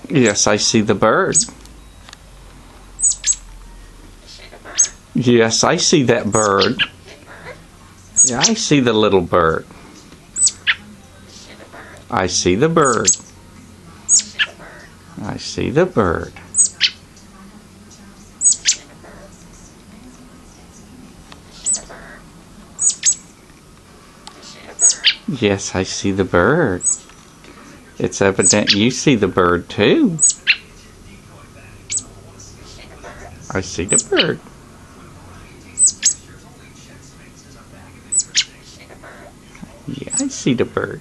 Yes, I see the bird. Yes, I see that bird. Yeah, I see the little bird. I see the bird. I see the bird. Yes, I see the bird. It's evident you see the bird too. I see the bird. Yeah, I see the bird.